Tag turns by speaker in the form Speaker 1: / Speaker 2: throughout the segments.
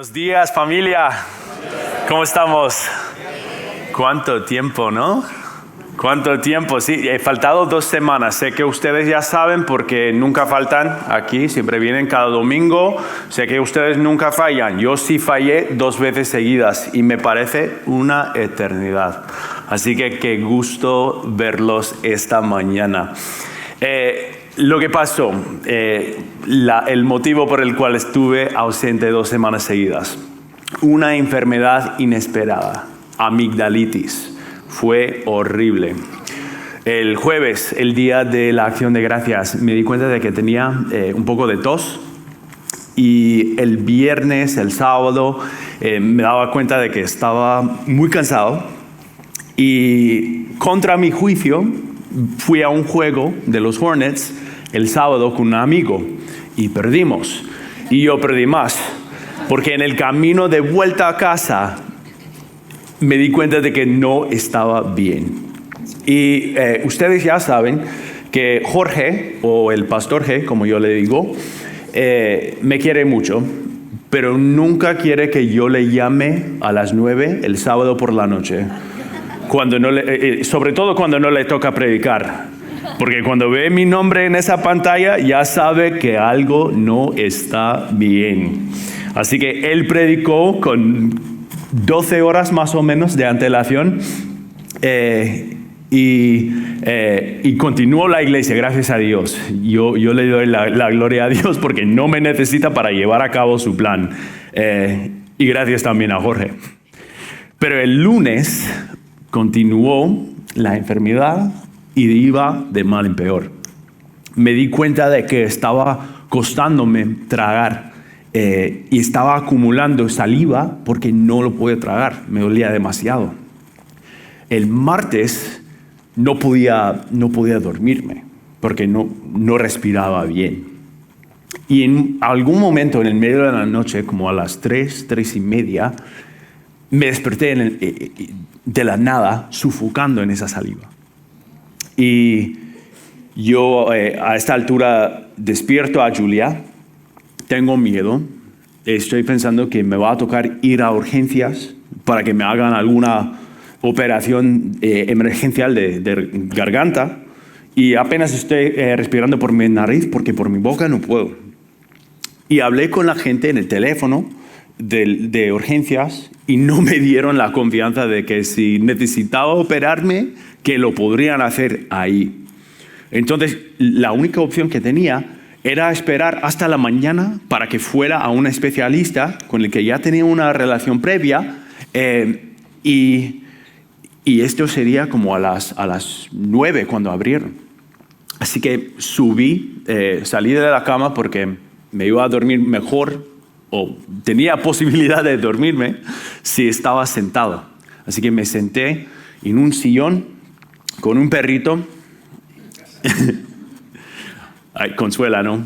Speaker 1: Buenos días, familia. ¿Cómo estamos? ¿Cuánto tiempo, no? ¿Cuánto tiempo? Sí, he faltado 2 semanas. Sé que ustedes ya saben porque nunca faltan aquí, siempre vienen cada domingo. Sé que ustedes nunca fallan. Yo sí fallé 2 veces seguidas y me parece una eternidad. Así que qué gusto verlos esta mañana. Lo que pasó, el motivo por el cual estuve ausente 2 semanas seguidas, una enfermedad inesperada, amigdalitis, fue horrible. El jueves, el día de la Acción de Gracias, me di cuenta de que tenía un poco de tos y el viernes, el sábado, me daba cuenta de que estaba muy cansado y contra mi juicio fui a un juego de los Hornets el sábado con un amigo y perdimos. Y yo perdí más, porque en el camino de vuelta a casa me di cuenta de que no estaba bien. Y ustedes ya saben que Jorge, o el pastor G, como yo le digo, me quiere mucho, pero nunca quiere que yo le llame a las 9 el sábado por la noche, sobre todo cuando no le toca predicar. Porque cuando ve mi nombre en esa pantalla, ya sabe que algo no está bien. Así que él predicó con 12 horas más o menos de antelación y continuó la iglesia, gracias a Dios. Yo le doy la gloria a Dios porque no me necesita para llevar a cabo su plan. Y gracias también a Jorge. Pero el lunes continuó la enfermedad y iba de mal en peor. Me di cuenta de que estaba costándome tragar y estaba acumulando saliva porque no lo podía tragar, me dolía demasiado. El martes no podía dormirme porque no respiraba bien. Y en algún momento en el medio de la noche, como a las 3:30, me desperté de la nada, sufocando en esa saliva. Y yo a esta altura despierto a Julia, tengo miedo, estoy pensando que me va a tocar ir a urgencias para que me hagan alguna operación emergencial de garganta y apenas estoy respirando por mi nariz porque por mi boca no puedo. Y hablé con la gente en el teléfono de urgencias y no me dieron la confianza de que si necesitaba operarme, que lo podrían hacer ahí. Entonces, la única opción que tenía era esperar hasta la mañana para que fuera a un especialista con el que ya tenía una relación previa y esto sería como a las 9 cuando abrieron. Así que subí, salí de la cama porque me iba a dormir mejor o tenía posibilidad de dormirme si estaba sentado. Así que me senté en un sillón con un perrito. Ay, consuela, ¿no?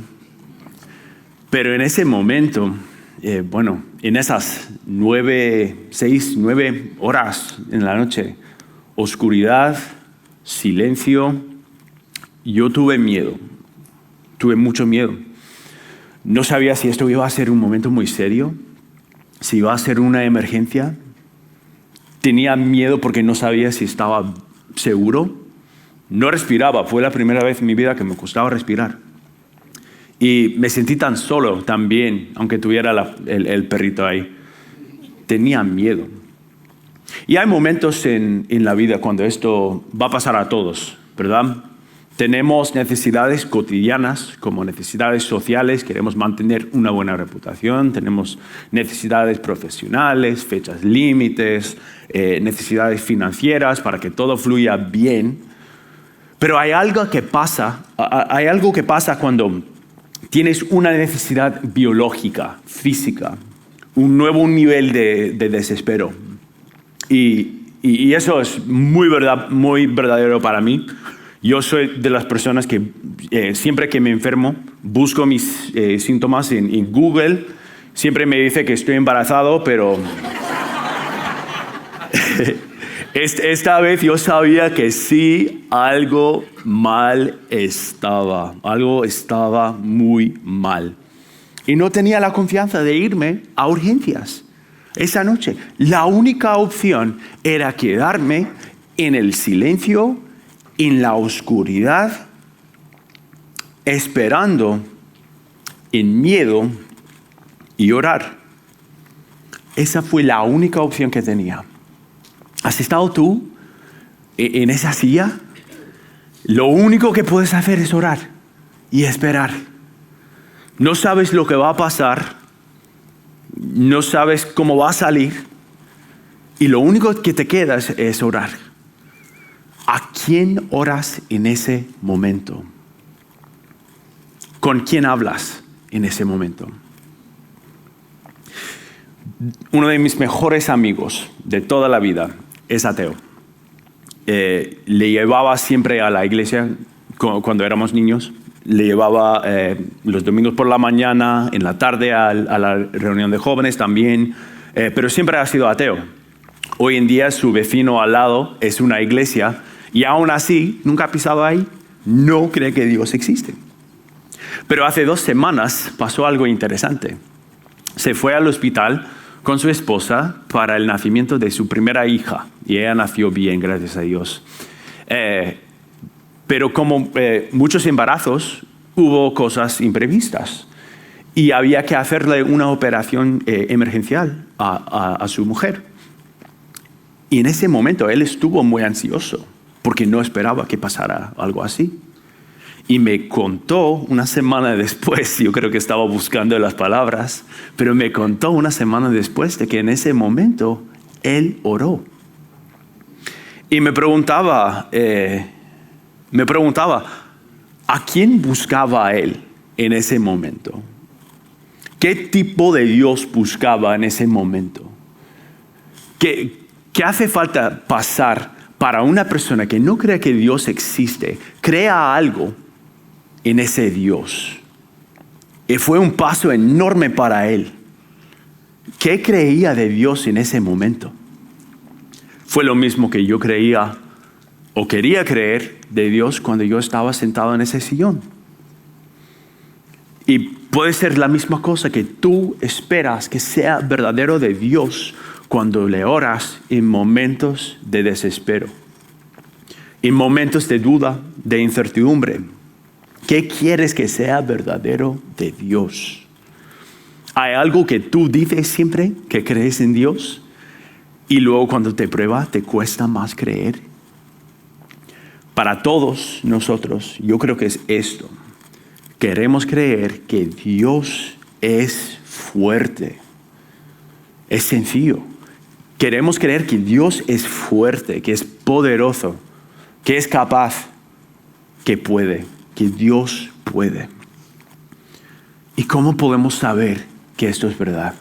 Speaker 1: Pero en ese momento, en esas 9 horas en la noche, oscuridad, silencio, yo tuve miedo, tuve mucho miedo. No sabía si esto iba a ser un momento muy serio, si iba a ser una emergencia. Tenía miedo porque no sabía si estaba seguro. No respiraba, fue la primera vez en mi vida que me costaba respirar. Y me sentí tan solo también, aunque tuviera el perrito ahí. Tenía miedo. Y hay momentos en la vida cuando esto va a pasar a todos, ¿verdad? Tenemos necesidades cotidianas, como necesidades sociales, queremos mantener una buena reputación, tenemos necesidades profesionales, fechas límites, necesidades financieras para que todo fluya bien. Pero hay algo que pasa cuando tienes una necesidad biológica, física, un nuevo nivel de desespero. Y eso es muy verdadero para mí. Yo soy de las personas que siempre que me enfermo busco mis síntomas en Google. Siempre me dice que estoy embarazado, pero esta vez yo sabía que sí, algo mal estaba. Algo estaba muy mal. Y no tenía la confianza de irme a urgencias esa noche. La única opción era quedarme en el silencio, en la oscuridad, esperando, en miedo y orar. Esa fue la única opción que tenía. ¿Has estado tú en esa silla? Lo único que puedes hacer es orar y esperar. No sabes lo que va a pasar, no sabes cómo va a salir, y lo único que te queda es orar. ¿A quién oras en ese momento? ¿Con quién hablas en ese momento? Uno de mis mejores amigos de toda la vida es ateo. Le llevaba siempre a la iglesia cuando éramos niños. Le llevaba los domingos por la mañana, en la tarde a la reunión de jóvenes también, pero siempre ha sido ateo. Hoy en día su vecino al lado es una iglesia y aún así nunca ha pisado ahí, no cree que Dios existe. Pero hace 2 semanas pasó algo interesante. Se fue al hospital con su esposa para el nacimiento de su primera hija y ella nació bien, gracias a Dios. Pero como muchos embarazos, hubo cosas imprevistas y había que hacerle una operación emergencial a su mujer. Y en ese momento él estuvo muy ansioso porque no esperaba que pasara algo así. Y me contó una semana después, yo creo que estaba buscando las palabras, pero me contó una semana después de que en ese momento él oró. Y me preguntaba, ¿a quién buscaba él en ese momento? ¿Qué tipo de Dios buscaba en ese momento? ¿Qué hace falta pasar para una persona que no cree que Dios existe, crea algo en ese Dios? Y fue un paso enorme para él. ¿Qué creía de Dios en ese momento? Fue lo mismo que yo creía o quería creer de Dios cuando yo estaba sentado en ese sillón. Y puede ser la misma cosa que tú esperas que sea verdadero de Dios cuando le oras en momentos de desespero, en momentos de duda, de incertidumbre. ¿Qué quieres que sea verdadero de Dios? ¿Hay algo que tú dices siempre que crees en Dios y luego cuando te prueba te cuesta más creer? Para todos nosotros, yo creo que es esto. Queremos creer que Dios es fuerte. Es sencillo. Queremos creer que Dios es fuerte, que es poderoso, que es capaz, que puede, que Dios puede. ¿Y cómo podemos saber que esto es verdad?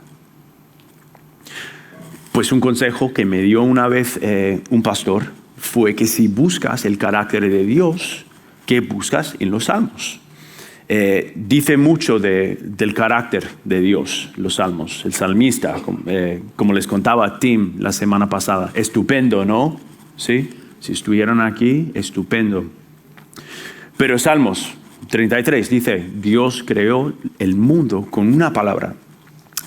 Speaker 1: Pues un consejo que me dio una vez un pastor fue que si buscas el carácter de Dios, ¿qué buscas en los salmos? Dice mucho del carácter de Dios, los salmos. El salmista, como les contaba a Tim la semana pasada, estupendo, ¿no? ¿Sí? Si estuvieran aquí, estupendo. Pero Salmos 33 dice, Dios creó el mundo con una palabra.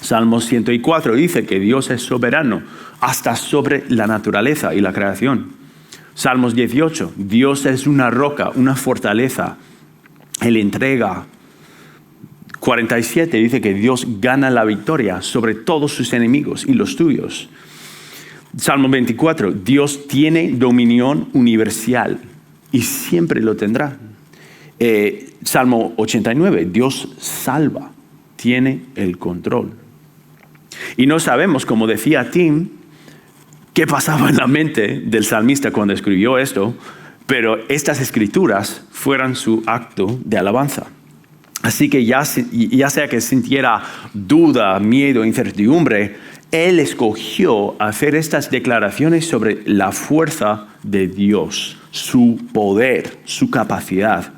Speaker 1: Salmos 104 dice que Dios es soberano hasta sobre la naturaleza y la creación. Salmos 18, Dios es una roca, una fortaleza. Él entrega. 47 dice que Dios gana la victoria sobre todos sus enemigos y los tuyos. Salmo 24, Dios tiene dominión universal y siempre lo tendrá. Salmo 89, Dios salva, tiene el control. Y no sabemos, como decía Tim, qué pasaba en la mente del salmista cuando escribió esto, pero estas escrituras fueron su acto de alabanza. Así que ya sea que sintiera duda, miedo, incertidumbre, él escogió hacer estas declaraciones sobre la fuerza de Dios, su poder, su capacidad.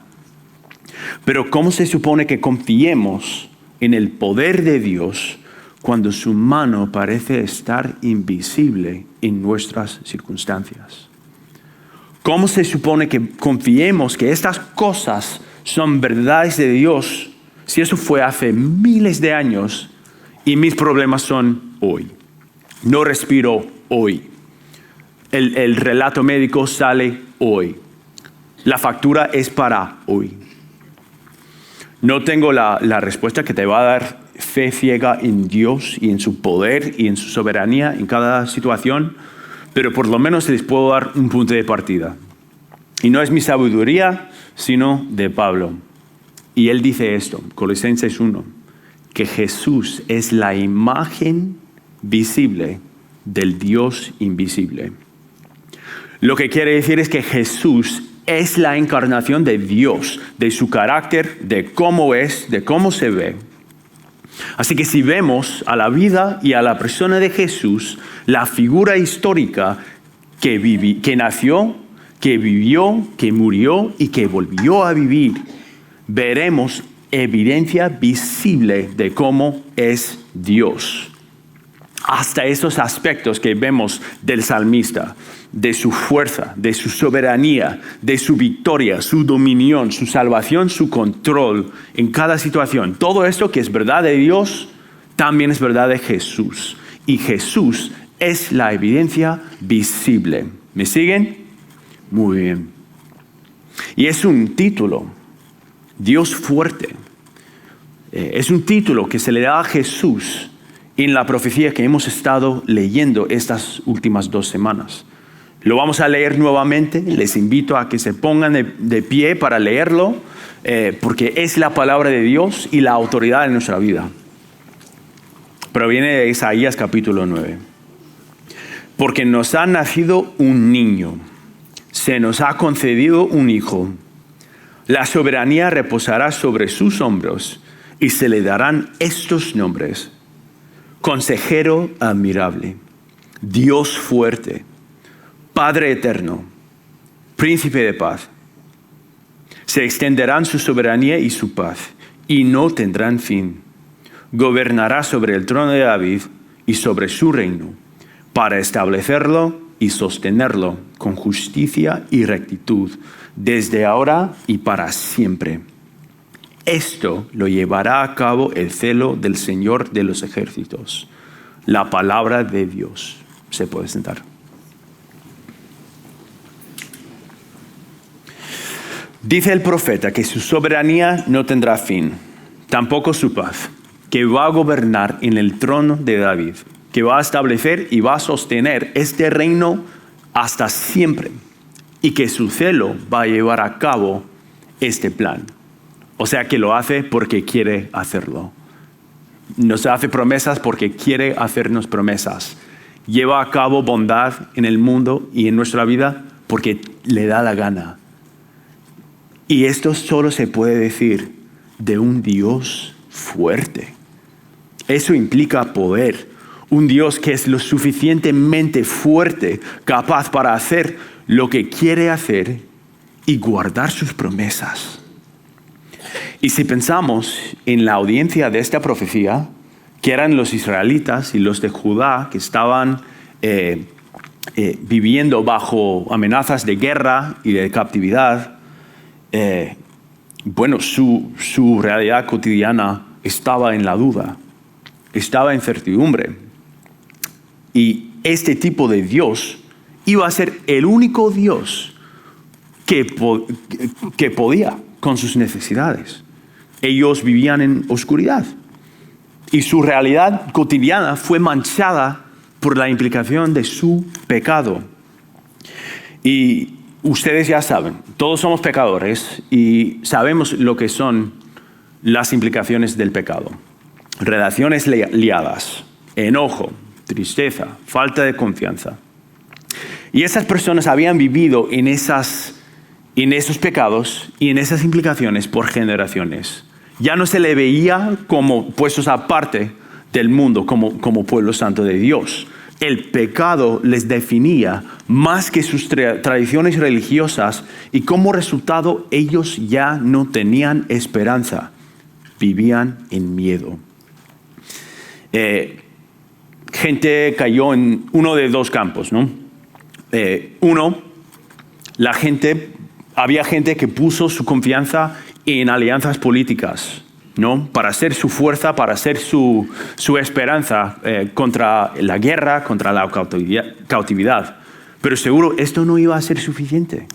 Speaker 1: Pero ¿cómo se supone que confiemos en el poder de Dios cuando su mano parece estar invisible en nuestras circunstancias? ¿Cómo se supone que confiemos que estas cosas son verdades de Dios si eso fue hace miles de años y mis problemas son hoy? No respiro hoy. El relato médico sale hoy. La factura es para hoy. No tengo la respuesta que te va a dar fe ciega en Dios y en su poder y en su soberanía en cada situación, pero por lo menos les puedo dar un punto de partida. Y no es mi sabiduría, sino de Pablo. Y él dice esto, Colosenses 1, que Jesús es la imagen visible del Dios invisible. Lo que quiere decir es que Jesús es la encarnación de Dios, de su carácter, de cómo es, de cómo se ve. Así que si vemos a la vida y a la persona de Jesús, la figura histórica que nació, que vivió, que murió y que volvió a vivir, veremos evidencia visible de cómo es Dios. Hasta esos aspectos que vemos del salmista, de su fuerza, de su soberanía, de su victoria, su dominión, su salvación, su control en cada situación. Todo esto que es verdad de Dios, también es verdad de Jesús. Y Jesús es la evidencia visible. ¿Me siguen? Muy bien. Y es un título, Dios fuerte. Es un título que se le da a Jesús en la profecía que hemos estado leyendo estas últimas 2 semanas. Lo vamos a leer nuevamente. Les invito a que se pongan de pie para leerlo, porque es la palabra de Dios y la autoridad de nuestra vida. Proviene de Isaías capítulo 9. Porque nos ha nacido un niño, se nos ha concedido un hijo. La soberanía reposará sobre sus hombros y se le darán estos nombres: Consejero admirable, Dios fuerte, Padre eterno, Príncipe de paz. Se extenderán su soberanía y su paz, y no tendrán fin. Gobernará sobre el trono de David y sobre su reino, para establecerlo y sostenerlo con justicia y rectitud, desde ahora y para siempre. Esto lo llevará a cabo el celo del Señor de los ejércitos. La palabra de Dios. Se puede sentar. Dice el profeta que su soberanía no tendrá fin, tampoco su paz, que va a gobernar en el trono de David, que va a establecer y va a sostener este reino hasta siempre, y que su celo va a llevar a cabo este plan. O sea que lo hace porque quiere hacerlo. Nos hace promesas porque quiere hacernos promesas. Lleva a cabo bondad en el mundo y en nuestra vida porque le da la gana. Y esto solo se puede decir de un Dios fuerte. Eso implica poder. Un Dios que es lo suficientemente fuerte, capaz para hacer lo que quiere hacer y guardar sus promesas. Y si pensamos en la audiencia de esta profecía, que eran los israelitas y los de Judá, que estaban viviendo bajo amenazas de guerra y de captividad, su realidad cotidiana estaba en la duda, estaba en certidumbre. Y este tipo de Dios iba a ser el único Dios que podía con sus necesidades. Ellos vivían en oscuridad y su realidad cotidiana fue manchada por la implicación de su pecado. Y ustedes ya saben, todos somos pecadores y sabemos lo que son las implicaciones del pecado. Relaciones liadas, enojo, tristeza, falta de confianza. Y esas personas habían vivido en esos pecados y en esas implicaciones por generaciones. Ya no se le veía como puestos aparte del mundo, como pueblo santo de Dios. El pecado les definía más que sus tradiciones religiosas y como resultado ellos ya no tenían esperanza, vivían en miedo. Gente cayó en uno de 2 campos, ¿no? Había gente que puso su confianza en alianzas políticas, ¿no? Para ser su fuerza, para ser su esperanza contra la guerra, contra la cautividad. Pero seguro esto no iba a ser suficiente.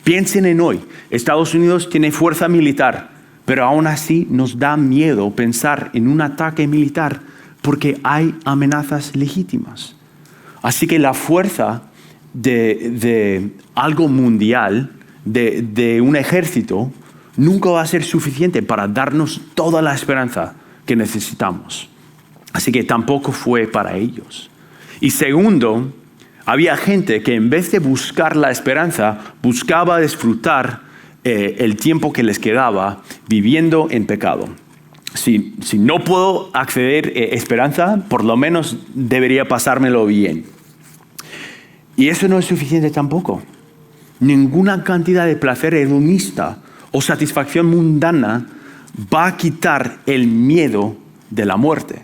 Speaker 1: Piensen en hoy. Estados Unidos tiene fuerza militar, pero aún así nos da miedo pensar en un ataque militar porque hay amenazas legítimas. Así que la fuerza de algo mundial, de un ejército, nunca va a ser suficiente para darnos toda la esperanza que necesitamos. Así que tampoco fue para ellos. Y segundo, había gente que en vez de buscar la esperanza, buscaba disfrutar el tiempo que les quedaba viviendo en pecado. Si no puedo acceder a esperanza, por lo menos debería pasármelo bien. Y eso no es suficiente tampoco. Ninguna cantidad de placer hedonista o satisfacción mundana va a quitar el miedo de la muerte,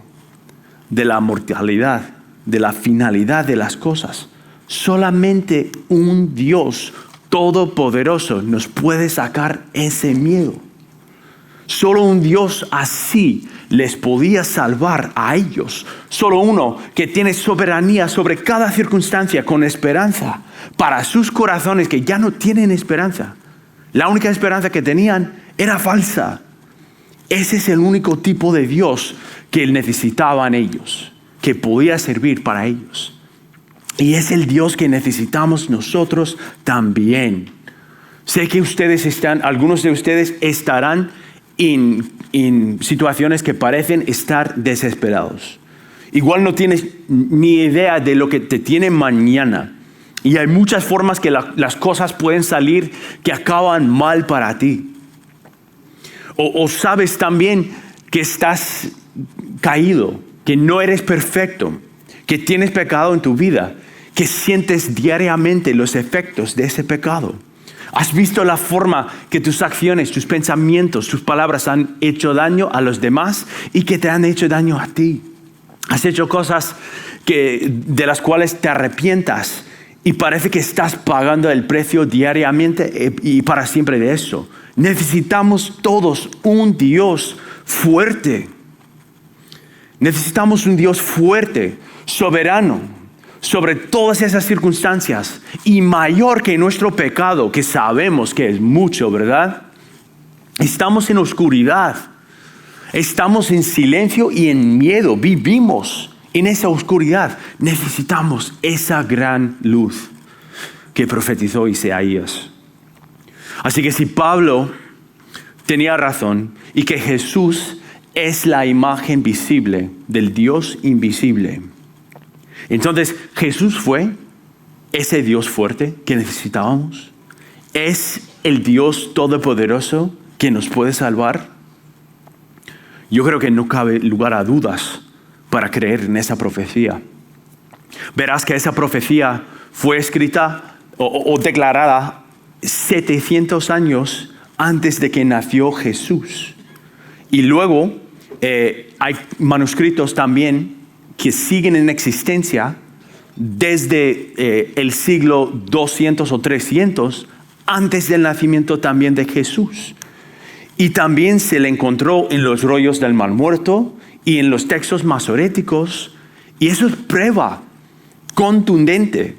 Speaker 1: de la mortalidad, de la finalidad de las cosas. Solamente un Dios todopoderoso nos puede sacar ese miedo. Solo un Dios así les podía salvar a ellos. Solo uno que tiene soberanía sobre cada circunstancia con esperanza para sus corazones que ya no tienen esperanza. La única esperanza que tenían era falsa. Ese es el único tipo de Dios que necesitaban ellos, que podía servir para ellos. Y es el Dios que necesitamos nosotros también. Sé que algunos de ustedes estarán en situaciones que parecen estar desesperados. Igual no tienes ni idea de lo que te tiene mañana. Y hay muchas formas que las cosas pueden salir que acaban mal para ti. O sabes también que estás caído, que no eres perfecto, que tienes pecado en tu vida, que sientes diariamente los efectos de ese pecado. Has visto la forma que tus acciones, tus pensamientos, tus palabras han hecho daño a los demás y que te han hecho daño a ti. Has hecho cosas de las cuales te arrepientas y parece que estás pagando el precio diariamente y para siempre de eso. Necesitamos todos un Dios fuerte. Necesitamos un Dios fuerte, soberano, sobre todas esas circunstancias y mayor que nuestro pecado, que sabemos que es mucho, ¿verdad? Estamos en oscuridad, estamos en silencio y en miedo, vivimos en esa oscuridad. Necesitamos esa gran luz que profetizó Isaías. Así que si Pablo tenía razón y que Jesús es la imagen visible del Dios invisible, entonces Jesús fue ese Dios fuerte que necesitábamos. ¿Es el Dios todopoderoso que nos puede salvar? Yo creo que no cabe lugar a dudas para creer en esa profecía. Verás que esa profecía fue escrita o declarada 700 años antes de que nació Jesús. Y luego hay manuscritos también que siguen en existencia desde el siglo 200 o 300 antes del nacimiento también de Jesús. Y también se le encontró en los rollos del Mar Muerto y en los textos masoréticos. Y eso es prueba contundente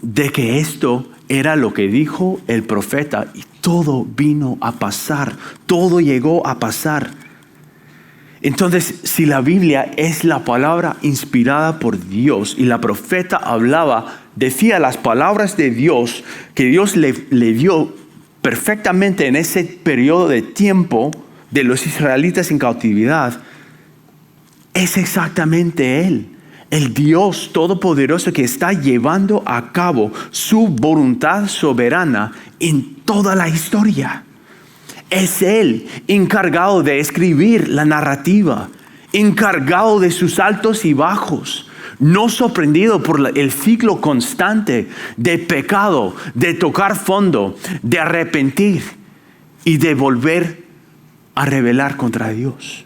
Speaker 1: de que esto era lo que dijo el profeta. Y todo vino a pasar, todo llegó a pasar. Entonces, si la Biblia es la palabra inspirada por Dios y la profeta decía las palabras de Dios que Dios le dio perfectamente en ese periodo de tiempo de los israelitas en cautividad, es exactamente Él, el Dios todopoderoso que está llevando a cabo su voluntad soberana en toda la historia. Es Él encargado de escribir la narrativa, encargado de sus altos y bajos, no sorprendido por el ciclo constante de pecado, de tocar fondo, de arrepentir y de volver a rebelar contra Dios.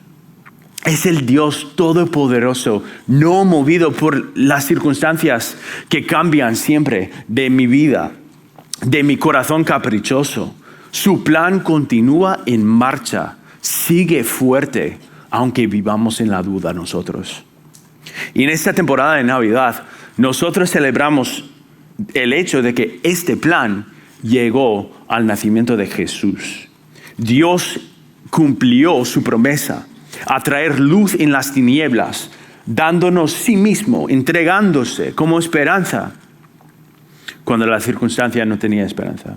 Speaker 1: Es el Dios todopoderoso, no movido por las circunstancias que cambian siempre de mi vida, de mi corazón caprichoso. Su plan continúa en marcha, sigue fuerte, aunque vivamos en la duda nosotros. Y en esta temporada de Navidad, nosotros celebramos el hecho de que este plan llegó al nacimiento de Jesús. Dios cumplió su promesa a traer luz en las tinieblas, dándonos sí mismo, entregándose como esperanza cuando la circunstancia no tenía esperanza.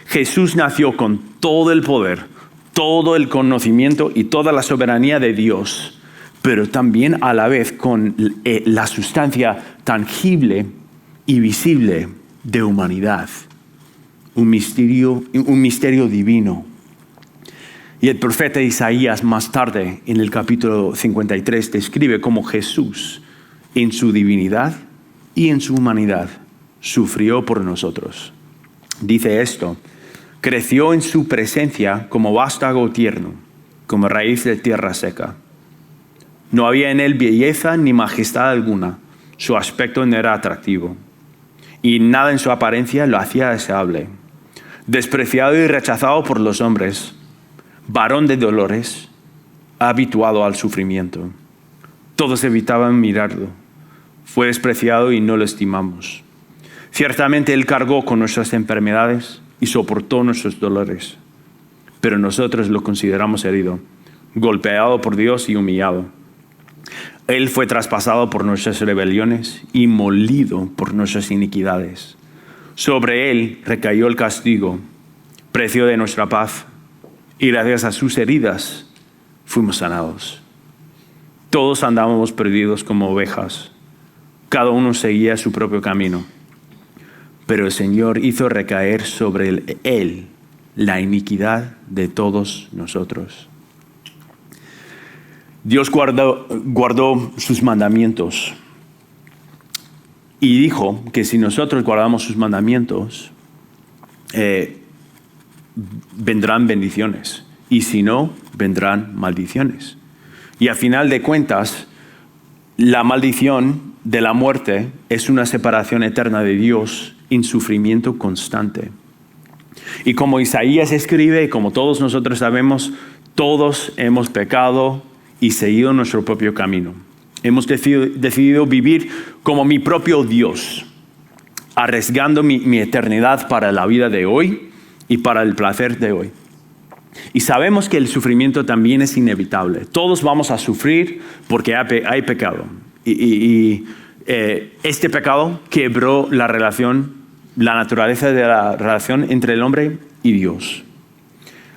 Speaker 1: Jesús nació con todo el poder, todo el conocimiento y toda la soberanía de Dios, pero también a la vez con la sustancia tangible y visible de humanidad. Un misterio divino. Y el profeta Isaías más tarde, en el capítulo 53, describe cómo Jesús, en su divinidad y en su humanidad, sufrió por nosotros. Dice esto: creció en su presencia como vástago tierno, como raíz de tierra seca. No había en él belleza ni majestad alguna, su aspecto no era atractivo, y nada en su apariencia lo hacía deseable. Despreciado y rechazado por los hombres, varón de dolores, habituado al sufrimiento. Todos evitaban mirarlo. Fue despreciado y no lo estimamos. Ciertamente Él cargó con nuestras enfermedades y soportó nuestros dolores. Pero nosotros lo consideramos herido, golpeado por Dios y humillado. Él fue traspasado por nuestras rebeliones y molido por nuestras iniquidades. Sobre Él recayó el castigo, precio de nuestra paz, y gracias a sus heridas fuimos sanados. Todos andábamos perdidos como ovejas, cada uno seguía su propio camino. Pero el Señor hizo recaer sobre Él la iniquidad de todos nosotros. Dios guardó sus mandamientos y dijo que si nosotros guardamos sus mandamientos, vendrán bendiciones, y si no, vendrán maldiciones. Y a final de cuentas, la maldición de la muerte es una separación eterna de Dios en sufrimiento constante. Y como Isaías escribe, y como todos nosotros sabemos, todos hemos pecado y seguido nuestro propio camino. Hemos decidido vivir como mi propio Dios, arriesgando mi eternidad para la vida de hoy y para el placer de hoy. Y sabemos que el sufrimiento también es inevitable. Todos vamos a sufrir porque hay pecado. Este pecado quebró la relación, la naturaleza de la relación entre el hombre y Dios.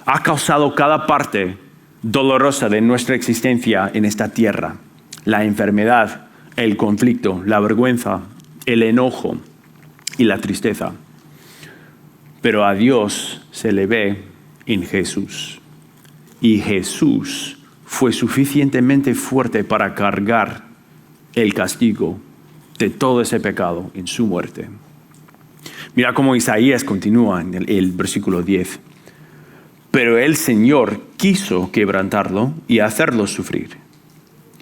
Speaker 1: Ha causado cada parte dolorosa de nuestra existencia en esta tierra: la enfermedad, el conflicto, la vergüenza, el enojo y la tristeza. Pero a Dios se le ve en Jesús. Y Jesús fue suficientemente fuerte para cargar el castigo de todo ese pecado en su muerte. Mira cómo Isaías continúa en el versículo 10. Pero el Señor quiso quebrantarlo y hacerlo sufrir.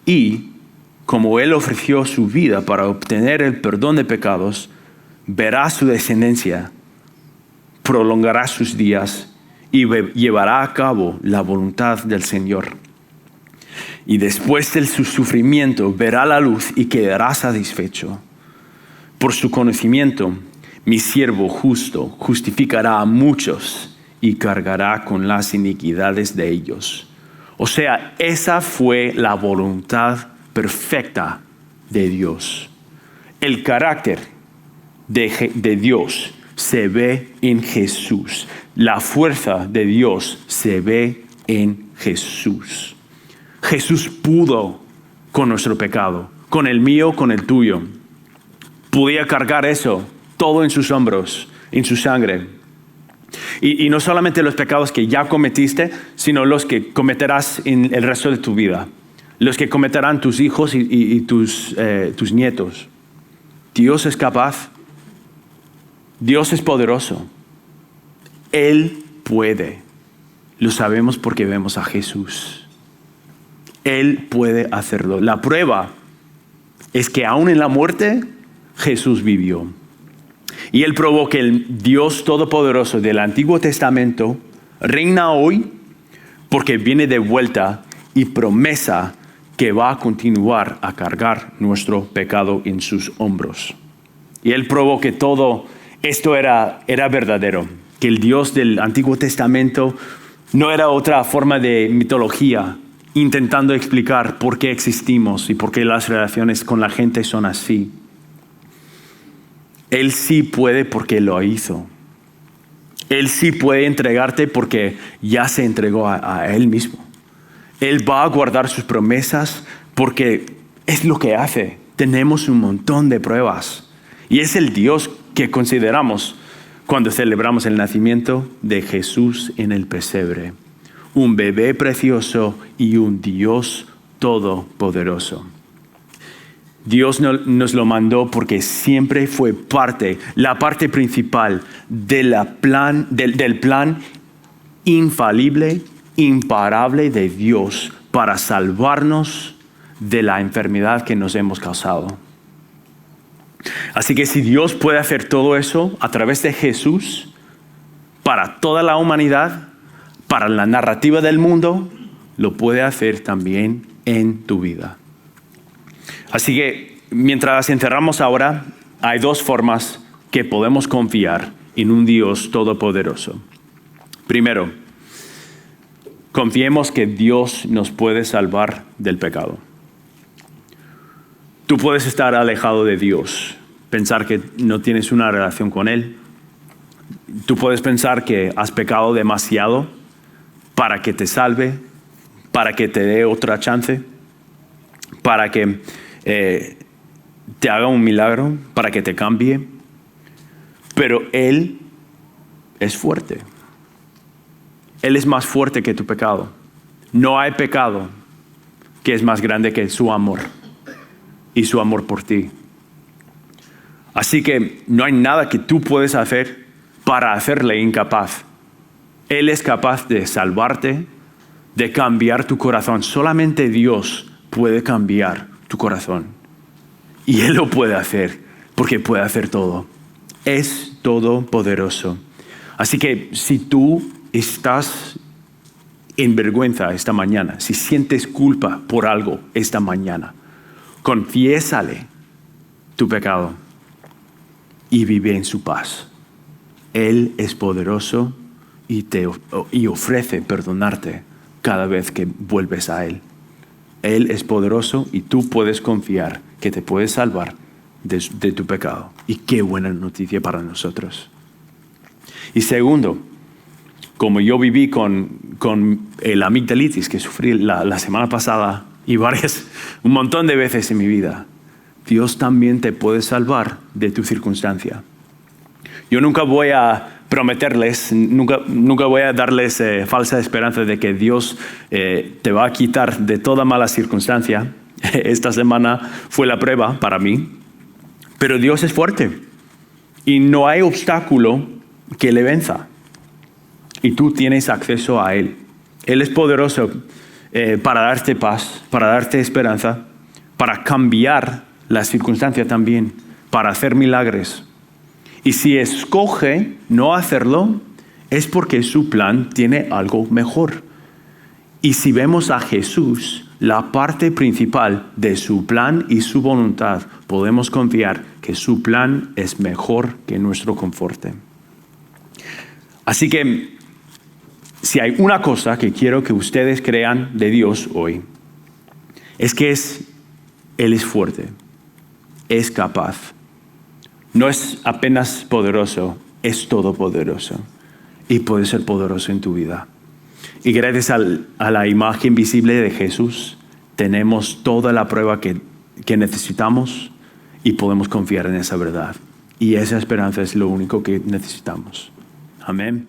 Speaker 1: Y como Él ofreció su vida para obtener el perdón de pecados, verá su descendencia, prolongará sus días y llevará a cabo la voluntad del Señor. Y después de su sufrimiento verá la luz y quedará satisfecho. Por su conocimiento, mi siervo justo justificará a muchos y cargará con las iniquidades de ellos. O sea, esa fue la voluntad perfecta de Dios. El carácter de Dios se ve en Jesús. La fuerza de Dios se ve en Jesús. Jesús pudo con nuestro pecado, con el mío, con el tuyo. Podía cargar eso todo en sus hombros, en su sangre. Y no solamente los pecados que ya cometiste, sino los que cometerás en el resto de tu vida. Los que cometerán tus hijos y tus nietos. Dios es capaz. Dios es poderoso. Él puede. Lo sabemos porque vemos a Jesús. Él puede hacerlo. La prueba es que aún en la muerte, Jesús vivió. Y Él probó que el Dios Todopoderoso del Antiguo Testamento reina hoy porque viene de vuelta y promesa que va a continuar a cargar nuestro pecado en sus hombros. Y Él probó que todo esto era verdadero, que el Dios del Antiguo Testamento no era otra forma de mitología, intentando explicar por qué existimos y por qué las relaciones con la gente son así. Él sí puede porque lo hizo. Él sí puede entregarte porque ya se entregó a Él mismo. Él va a guardar sus promesas porque es lo que hace. Tenemos un montón de pruebas. Y es el Dios que consideramos cuando celebramos el nacimiento de Jesús en el pesebre. Un bebé precioso y un Dios todopoderoso. Dios nos lo mandó porque siempre fue la parte principal del plan infalible, imparable de Dios para salvarnos de la enfermedad que nos hemos causado. Así que si Dios puede hacer todo eso a través de Jesús, para toda la humanidad, para la narrativa del mundo, lo puede hacer también en tu vida. Así que mientras encerramos ahora, hay dos formas que podemos confiar en un Dios todopoderoso. Primero, confiemos que Dios nos puede salvar del pecado. Tú puedes estar alejado de Dios, pensar que no tienes una relación con Él. Tú puedes pensar que has pecado demasiado para que te salve, para que te dé otra chance, para que te haga un milagro, para que te cambie. Pero Él es fuerte. Él es más fuerte que tu pecado. No hay pecado que es más grande que su amor y su amor por ti. Así que no hay nada que tú puedes hacer para hacerle incapaz. Él es capaz de salvarte, de cambiar tu corazón. Solamente Dios puede cambiar tu corazón. Y Él lo puede hacer, porque puede hacer todo. Es todopoderoso. Así que si tú estás en vergüenza esta mañana, si sientes culpa por algo esta mañana, confiésale tu pecado y vive en su paz. Él es poderoso y ofrece perdonarte cada vez que vuelves a Él. Él es poderoso y tú puedes confiar que te puede salvar de tu pecado. Y qué buena noticia para nosotros. Y segundo, como yo viví con el amigdalitis que sufrí la semana pasada y un montón de veces en mi vida, Dios también te puede salvar de tu circunstancia. Yo nunca voy a prometerles, nunca voy a darles falsa esperanza de que Dios te va a quitar de toda mala circunstancia. Esta semana fue la prueba para mí. Pero Dios es fuerte y no hay obstáculo que le venza. Y tú tienes acceso a Él. Él es poderoso para darte paz, para darte esperanza, para cambiar la circunstancia también, para hacer milagros. Y si escoge no hacerlo, es porque su plan tiene algo mejor. Y si vemos a Jesús, la parte principal de su plan y su voluntad, podemos confiar que su plan es mejor que nuestro confort. Así que, si hay una cosa que quiero que ustedes crean de Dios hoy, es que Él es fuerte, es capaz. No es apenas poderoso, es todopoderoso. Y puede ser poderoso en tu vida. Y gracias a la imagen visible de Jesús, tenemos toda la prueba que necesitamos y podemos confiar en esa verdad. Y esa esperanza es lo único que necesitamos. Amén.